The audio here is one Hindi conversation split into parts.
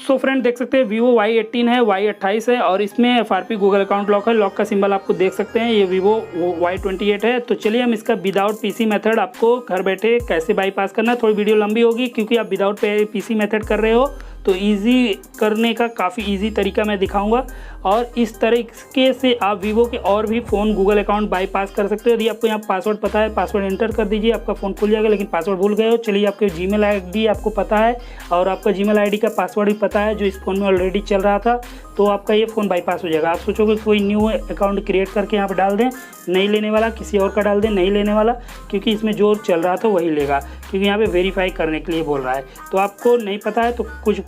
सो फ्रेंड देख सकते हैं वीवो Y18 है, Y28 है और इसमें FRP गूगल अकाउंट लॉक है। लॉक का सिंबल आपको देख सकते हैं, ये वीवो Y28 है। तो चलिए हम इसका विदाउट पीसी मेथड आपको घर बैठे कैसे बाईपास करना है। थोड़ी वीडियो लंबी होगी क्योंकि आप विदाउट पीसी मेथड कर रहे हो, तो इजी करने का काफ़ी इजी तरीका मैं दिखाऊंगा और इस तरीके से आप वीवो के और भी फ़ोन गूगल अकाउंट बाईपास कर सकते हो। यदि आपको यहाँ पासवर्ड पता है, पासवर्ड एंटर कर दीजिए, आपका फ़ोन खुल जाएगा। लेकिन पासवर्ड भूल गए हो, चलिए आपके जीमेल आईडी आपको पता है और आपका जीमेल आईडी का पासवर्ड भी पता है जो इस फ़ोन में ऑलरेडी चल रहा था, तो आपका ये फ़ोन बाईपास हो जाएगा। आप सोचोगे कोई न्यू अकाउंट क्रिएट करके यहाँ पर डाल दें, नहीं लेने वाला, किसी और का डाल दें, नहीं लेने वाला, क्योंकि इसमें जो चल रहा था वही लेगा, क्योंकि यहाँ पे वेरीफाई करने के लिए बोल रहा है। तो आपको नहीं पता है तो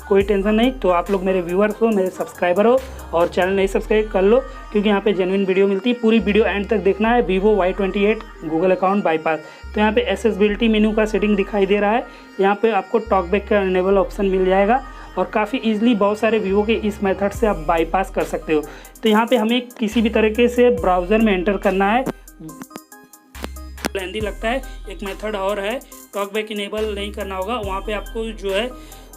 कोई टेंशन नहीं। तो आप लोग मेरे व्यूअर्स हो, मेरे सब्सक्राइबर हो और चैनल नहीं सब्सक्राइब कर लो, क्योंकि यहाँ पे जेन्युइन वीडियो मिलती है। पूरी वीडियो एंड तक देखना है। Vivo Y28 Google account bypass. तो यहाँ पे एक्सेसिबिलिटी मेनू का सेटिंग दिखाई दे रहा है, यहाँ पे आपको टॉकबैक का इनेबल ऑप्शन मिल जाएगा और काफ़ी इजीली बहुत सारे वीवो के इस मेथड से आप बाईपास कर सकते हो। तो यहाँ पे हमें किसी भी तरीके से ब्राउज़र में एंटर करना है, लेंदी लगता है। एक मेथड और है, टॉकबैक इनेबल नहीं करना होगा। वहाँ पे आपको जो है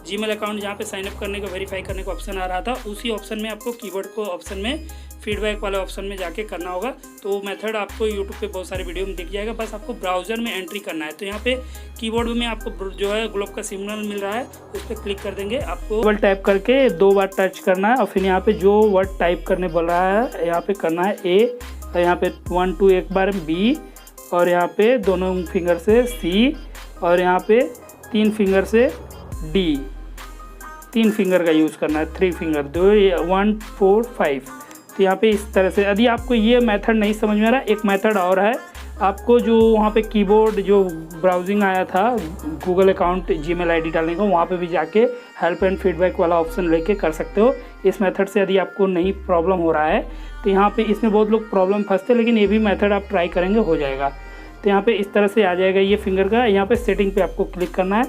जीमेल अकाउंट जहाँ पे साइनअप करने को, वेरीफाई करने का ऑप्शन आ रहा था, उसी ऑप्शन में आपको कीवर्ड को ऑप्शन में फीडबैक वाले ऑप्शन में जाके करना होगा। तो वो मेथड आपको यूट्यूब पे बहुत सारे वीडियो में दिख जाएगा, बस आपको ब्राउज़र में एंट्री करना है। तो यहाँ पे कीबोर्ड में आपको जो है ग्लोब का सिग्नल मिल रहा है, उस पर क्लिक कर देंगे। आपको वर्ड टाइप करके 2 बार टच करना है और फिर यहाँ पे जो वर्ड टाइप करने बोल रहा है यहाँ पे करना है A, और यहाँ पे 1 2 एक बार B, और यहाँ पे दोनों फिंगर से C, और यहाँ पे 3 फिंगर से D। 3 फिंगर का यूज़ करना है, 3 फिंगर, 2 1 4 5। तो यहाँ पे इस तरह से। यदि आपको ये मेथड नहीं समझ में आ रहा, एक मेथड और है। आपको जो वहाँ पे कीबोर्ड जो ब्राउजिंग आया था गूगल अकाउंट जीमेल आईडी डालने का, वहाँ पे भी जाके हेल्प एंड फीडबैक वाला ऑप्शन लेके कर सकते हो इस मेथड से। यदि आपको नहीं प्रॉब्लम हो रहा है तो यहाँ पे इसमें बहुत लोग प्रॉब्लम फंसते, लेकिन ये भी मेथड आप ट्राई करेंगे हो जाएगा। तो यहाँ पे इस तरह से आ जाएगा ये फिंगर का। यहाँ पे सेटिंग पे आपको क्लिक करना है,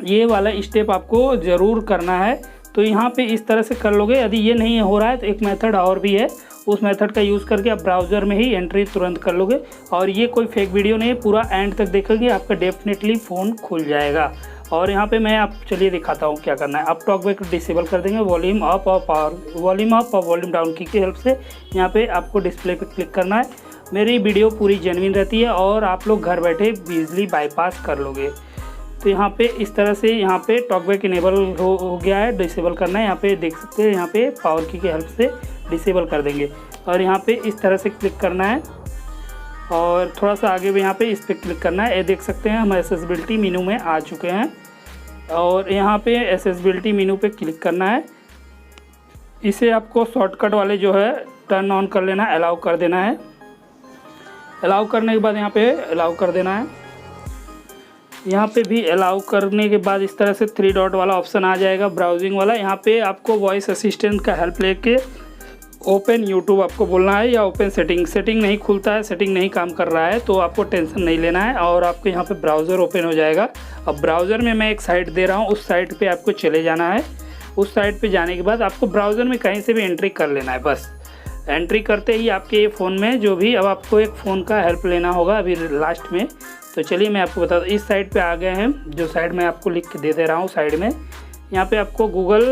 ये वाला स्टेप आपको ज़रूर करना है। तो यहाँ पे इस तरह से कर लोगे। यदि ये नहीं हो रहा है तो एक मेथड और भी है, उस मेथड का यूज़ करके आप ब्राउज़र में ही एंट्री तुरंत कर लोगे। और ये कोई फेक वीडियो नहीं है, पूरा एंड तक देखोगे आपका डेफिनेटली फ़ोन खुल जाएगा। और यहाँ पे मैं आप चलिए दिखाता हूँ क्या करना है। आप टॉकबैक डिसेबल कर देंगे, वॉल्यूम अप और पावर, वॉल्यूम अप और वॉल्यूम डाउन की हेल्प से यहाँ पे आपको डिस्प्ले पे क्लिक करना है। मेरी वीडियो पूरी जेन्युइन रहती है और आप लोग घर बैठे ईजिली बाईपास कर लोगे। तो यहाँ पे इस तरह से यहाँ पे टॉकबैक इनेबल हो गया है, डिसेबल करना है। यहाँ पे देख सकते हैं, यहाँ पे पावर की हेल्प से डिसेबल कर देंगे और यहाँ पे इस तरह से क्लिक करना है और थोड़ा सा आगे भी यहाँ पे इस पर क्लिक करना है। ये देख सकते हैं हम एक्सेसिबिलिटी मेनू में आ चुके हैं और यहाँ पे एक्सेसिबिलिटी मेनू पे क्लिक करना है। इसे आपको शॉर्टकट वाले जो है टर्न ऑन कर लेना है, अलाउ कर देना है। अलाउ करने के बाद यहाँ पे अलाउ कर देना है। यहाँ पे भी अलाउ करने के बाद इस तरह से 3 डॉट वाला ऑप्शन आ जाएगा, ब्राउजिंग वाला। यहाँ पे आपको वॉइस असिस्टेंट का हेल्प लेके ओपन यूट्यूब आपको बोलना है या ओपन सेटिंग। सेटिंग नहीं खुलता है, सेटिंग नहीं काम कर रहा है, तो आपको टेंशन नहीं लेना है और आपको यहाँ पे ब्राउज़र ओपन हो जाएगा। अब ब्राउज़र में मैं एक साइट दे रहा हूँ, उस साइट पे आपको चले जाना है। उस साइट पे जाने के बाद आपको ब्राउज़र में कहीं से भी एंट्री कर लेना है। बस एंट्री करते ही आपके फ़ोन में जो भी, अब आपको एक फ़ोन का हेल्प लेना होगा अभी लास्ट में। तो चलिए मैं आपको बता दूँ, इस साइड पे आ गए हैं, जो साइड मैं आपको लिख के दे रहा हूँ साइड में। यहाँ पे आपको गूगल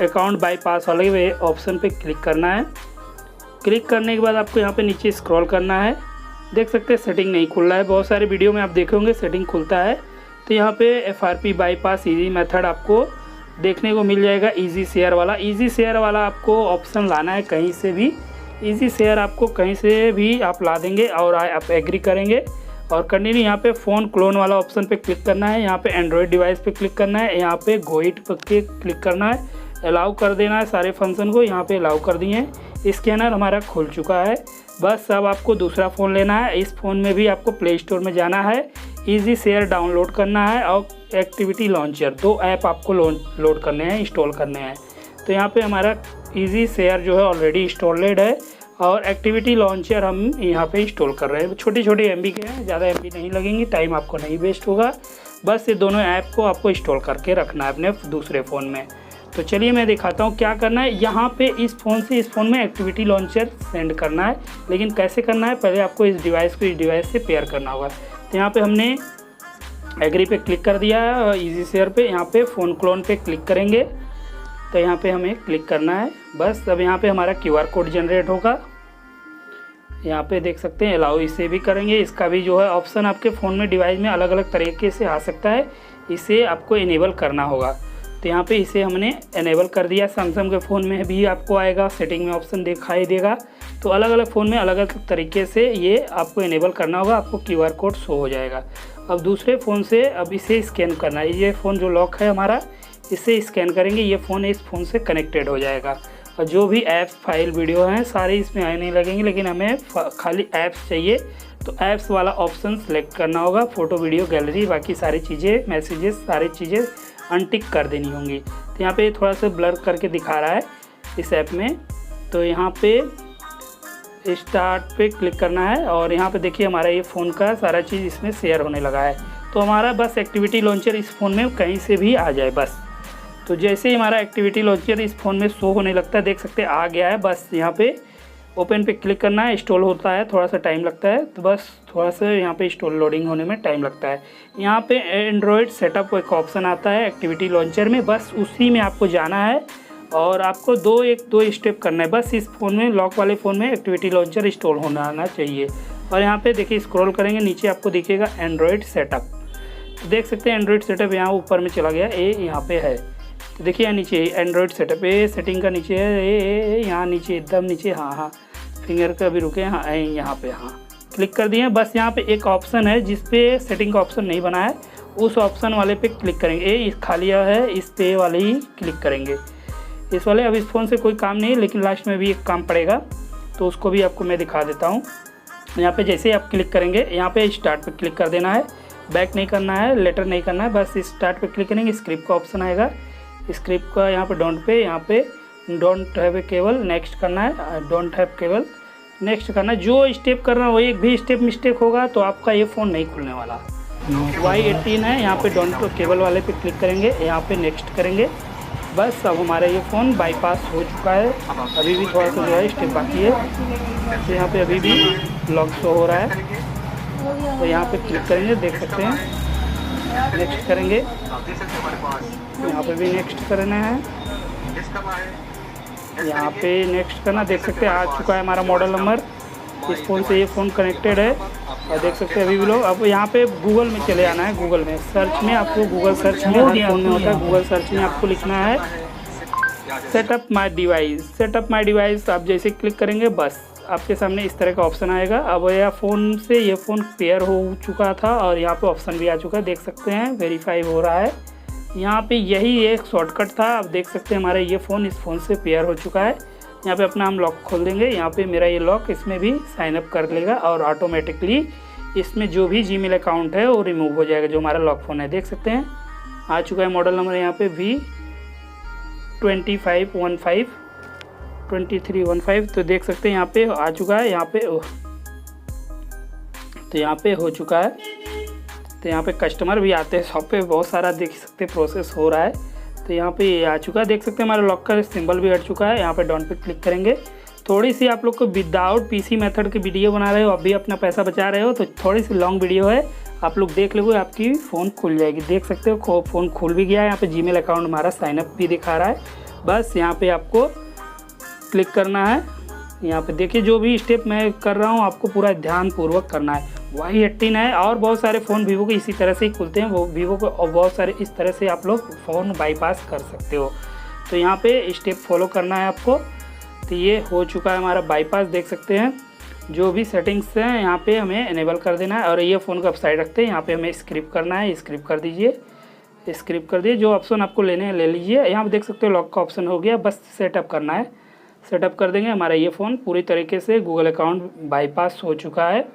अकाउंट बाईपास वाले ऑप्शन पे क्लिक करना है। क्लिक करने के बाद आपको यहाँ पे नीचे स्क्रॉल करना है। देख सकते हैं सेटिंग नहीं खुल रहा है, बहुत सारे वीडियो में आप देखे होंगे सेटिंग खुलता है। तो यहाँ पे FRP बाईपास ईजी मेथड आपको देखने को मिल जाएगा। ईजी शेयर वाला, ईजी शेयर वाला आपको ऑप्शन लाना है कहीं से भी। ईजी शेयर आपको कहीं से भी आप ला देंगे और आप एग्री करेंगे और कंटिन्यू। यहाँ पे फ़ोन क्लोन वाला ऑप्शन पे क्लिक करना है। यहाँ पे एंड्रॉयड डिवाइस पे क्लिक करना है। यहाँ पे गोइट पे क्लिक करना है, अलाउ कर देना है सारे फंक्शन को। यहाँ पे अलाउ कर दिए। स्कैनर हमारा खुल चुका है। बस अब आपको दूसरा फ़ोन लेना है। इस फ़ोन में भी आपको प्ले स्टोर में जाना है, ईजी शेयर डाउनलोड करना है और एक्टिविटी लॉन्चर, 2 ऐप आपको लोड करने हैं, इंस्टॉल करने हैं। तो यहाँ पे हमारा ईजी शेयर जो है ऑलरेडी इंस्टॉलेड है और एक्टिविटी लॉन्चर हम यहाँ पे इंस्टॉल कर रहे हैं। छोटी छोटी MB के हैं, ज़्यादा MB नहीं लगेंगी, टाइम आपको नहीं वेस्ट होगा। बस ये दोनों ऐप को आपको इंस्टॉल करके रखना है अपने दूसरे फ़ोन में। तो चलिए मैं दिखाता हूँ क्या करना है। यहाँ पे इस फ़ोन से इस फ़ोन में एक्टिविटी लॉन्चर सेंड करना है, लेकिन कैसे करना है, पहले आपको इस डिवाइस को इस डिवाइस से पेयर करना होगा। तो यहाँ पे हमने एग्री पे क्लिक कर दिया है, ईजी शेयर पे। यहाँ पे फ़ोन क्लोन पे क्लिक करेंगे तो यहाँ पे हमें क्लिक करना है बस। अब यहाँ पे हमारा QR कोड जनरेट होगा, यहाँ पे देख सकते हैं अलाउ, इसे भी करेंगे। इसका भी जो है ऑप्शन आपके फ़ोन में डिवाइस में अलग अलग तरीके से आ सकता है, इसे आपको इनेबल करना होगा। तो यहाँ पे इसे हमने इनेबल कर दिया। सैमसंग के फ़ोन में भी आपको आएगा, सेटिंग में ऑप्शन दिखाई देगा। तो अलग अलग फ़ोन में अलग अलग तरीके से ये आपको इनेबल करना होगा, आपको QR कोड शो हो जाएगा। अब दूसरे फ़ोन से अब इसे स्कैन करना है। ये फ़ोन जो लॉक है हमारा, इसे स्कैन करेंगे, ये फ़ोन इस फ़ोन से कनेक्टेड हो जाएगा। और जो भी ऐप्स, फाइल, वीडियो हैं सारे इसमें आने नहीं लगेंगे, लेकिन हमें खाली ऐप्स चाहिए। तो ऐप्स वाला ऑप्शन सेलेक्ट करना होगा, फ़ोटो, वीडियो, गैलरी, बाकी सारी चीज़ें, मैसेजेस, सारी चीज़ें अनटिक कर देनी होंगी। तो यहाँ पे थोड़ा सा ब्लर करके दिखा रहा है इस ऐप में। तो यहाँ पे स्टार्ट पे क्लिक करना है और यहाँ पे देखिए हमारा ये फ़ोन का सारा चीज़ इसमें शेयर होने लगा है। तो हमारा बस एक्टिविटी लॉन्चर इस फ़ोन में कहीं से भी आ जाए बस। तो जैसे ही हमारा एक्टिविटी लॉन्चर इस फ़ोन में शो होने लगता है, देख सकते हैं आ गया है। बस यहाँ पे ओपन पे क्लिक करना है, इंस्टॉल होता है, थोड़ा सा टाइम लगता है। तो बस थोड़ा सा यहाँ पे इंस्टॉल लोडिंग होने में टाइम लगता है। यहाँ पे एंड्रॉयड सेटअप एक ऑप्शन आता है एक्टिविटी लॉन्चर में, बस उसी में आपको जाना है और आपको दो स्टेप करना है। बस इस फ़ोन में, लॉक वाले फ़ोन में एक्टिविटी लॉन्चर इंस्टॉल होना आना चाहिए। और यहाँ पे देखिए स्क्रॉल करेंगे नीचे आपको दिखेगा एंड्रॉयड सेटअप। तो देख सकते हैं एंड्रॉयड सेटअप यहाँ ऊपर में चला गया, ये यहाँ पे है। तो देखिए यहाँ नीचे एंड्रॉयड सेटअप, ये सेटिंग का नीचे है, ये यहाँ नीचे एकदम नीचे, हाँ फिंगर का भी रुके, हाँ यहाँ पे, हाँ क्लिक कर दिए। बस यहाँ पे एक ऑप्शन है जिस पे सेटिंग का ऑप्शन नहीं बना है, उस ऑप्शन वाले पे क्लिक करेंगे। ये खाली है, इस पे वाले ही क्लिक करेंगे। इस वाले, अब इस फ़ोन से कोई काम नहीं है, लेकिन लास्ट में भी एक काम पड़ेगा, तो उसको भी आपको मैं दिखा देता हूँ। यहाँ पे जैसे आप क्लिक करेंगे, यहाँ पे स्टार्ट पे क्लिक कर देना है, बैक नहीं करना है, लेटर नहीं करना है, बस स्टार्ट पे क्लिक करेंगे। स्क्रिप्ट का ऑप्शन आएगा, स्क्रिप्ट का यहाँ पे डोंट पे, यहाँ पे don't have a cable next करना है, डोंट हैव केबल नेक्स्ट करना है। जो स्टेप करना है वो एक भी स्टेप मिस्टेक होगा तो आपका ये फ़ोन नहीं खुलने वाला। Y18 है, यहाँ पे डोंट केबल वाले पे क्लिक करेंगे, यहाँ पे नेक्स्ट करेंगे। बस अब हमारा ये फ़ोन बाईपास हो चुका है। अभी भी थोड़ा सा जो है स्टेप बाकी है, तो यहाँ पे अभी भी लॉक शो हो रहा है। तो यहाँ पे क्लिक करेंगे, देख सकते हैं नेक्स्ट करेंगे, यहाँ पे भी नेक्स्ट करना है, यहाँ पे नेक्स्ट करना। देख सकते हैं आ चुका है हमारा मॉडल नंबर, इस फ़ोन से ये फ़ोन कनेक्टेड है। और देख सकते हैं अभी भी लोग, अब यहाँ पे गूगल में चले आना है। गूगल में सर्च में आपको, गूगल सर्च में हर फ़ोन में होता है, गूगल सर्च में आपको लिखना है setup my device. Setup my device आप जैसे क्लिक करेंगे बस आपके सामने इस तरह का ऑप्शन आएगा। अब यह फ़ोन से ये फ़ोन पेयर हो चुका था और यहाँ पे ऑप्शन भी आ चुका है, देख सकते हैं वेरीफाई हो रहा है। यहाँ पे यही एक शॉर्टकट था। अब देख सकते हैं हमारा ये फ़ोन इस फ़ोन से पेयर हो चुका है। यहाँ पे अपना हम लॉक खोल देंगे, यहाँ पे मेरा ये लॉक इसमें भी साइन अप कर लेगा और ऑटोमेटिकली इसमें जो भी जीमेल अकाउंट है वो रिमूव हो जाएगा, जो हमारा लॉक फ़ोन है। देख सकते हैं आ चुका है मॉडल नंबर यहाँ पे V2315। तो देख सकते हैं यहाँ पे आ चुका है, यहाँ पे तो यहाँ पे हो चुका है। तो यहाँ पे कस्टमर भी आते हैं शॉप पे, बहुत सारा देख सकते हैं प्रोसेस हो रहा है। तो यहाँ पे ये आ चुका है, देख सकते हैं हमारा लॉक का सिंबल भी हट चुका है। यहाँ पे डॉन पे क्लिक करेंगे। थोड़ी सी आप लोग को विदाउट पीसी मेथड की वीडियो बना रहे हो, अभी अपना पैसा बचा रहे हो, तो थोड़ी सी लॉन्ग वीडियो है, आप लोग देख लोगे आपकी फ़ोन खुल जाएगी। देख सकते हो फ़ोन खुल भी गया है। यहाँ पे जीमेल अकाउंट हमारा साइनअप भी दिखा रहा है। बस यहाँ पे आपको क्लिक करना है। यहाँ पे देखिए जो भी स्टेप मैं कर रहा हूँ आपको पूरा ध्यानपूर्वक करना है। Y18 है और बहुत सारे फ़ोन वीवो के इसी तरह से ही खुलते हैं, वो वीवो को और बहुत सारे इस तरह से आप लोग फ़ोन बाईपास कर सकते हो। तो यहाँ पे स्टेप फॉलो करना है आपको। तो ये हो चुका है हमारा बाईपास, देख सकते हैं जो भी सेटिंग्स हैं यहाँ पे हमें इनेबल कर देना है। और ये फ़ोन को अपसाइड रखते हैं, यहाँ पे हमें स्क्रिप्ट करना है, स्क्रिप्ट कर दीजिए, स्क्रिप्ट कर दिए। जो ऑप्शन आपको लेने हैं ले लीजिए। यहाँ पे देख सकते हो लॉक का ऑप्शन हो गया, बस सेटअप करना है, सेटअप कर देंगे। हमारा ये फ़ोन पूरी तरीके से गूगल अकाउंट बाईपास हो चुका है।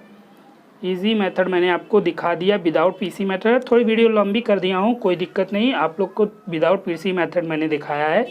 इजी मेथड मैंने आपको दिखा दिया, विदाउट पीसी मेथड। थोड़ी वीडियो लंबी कर दिया हूँ, कोई दिक्कत नहीं, आप लोग को विदाउट पीसी मेथड मैंने दिखाया है।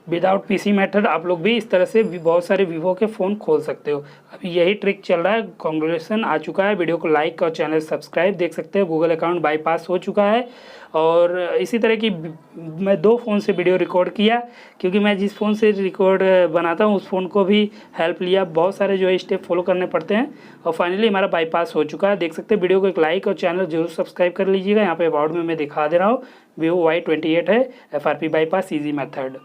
विदाउट पीसी मेथड आप लोग भी इस तरह से बहुत सारे वीवो के फ़ोन खोल सकते हो। अभी यही ट्रिक चल रहा है। कांग्रेचुलेसन आ चुका है। वीडियो को लाइक और चैनल सब्सक्राइब। देख सकते हो गूगल अकाउंट बाईपास हो चुका है। और इसी तरह की मैं 2 फ़ोन से वीडियो रिकॉर्ड किया, क्योंकि मैं जिस फ़ोन से रिकॉर्ड बनाता हूँ उस फ़ोन को भी हेल्प लिया। बहुत सारे जो है स्टेप फॉलो करने पड़ते हैं और फाइनली हमारा बाईपास हो चुका है। देख सकते हैं वीडियो को एक लाइक और चैनल जरूर सब्सक्राइब कर लीजिएगा। यहाँ पे अबाउट में मैं दिखा दे रहा हूँ, Vivo Y28 है, FRP बाईपास ईजी मेथड।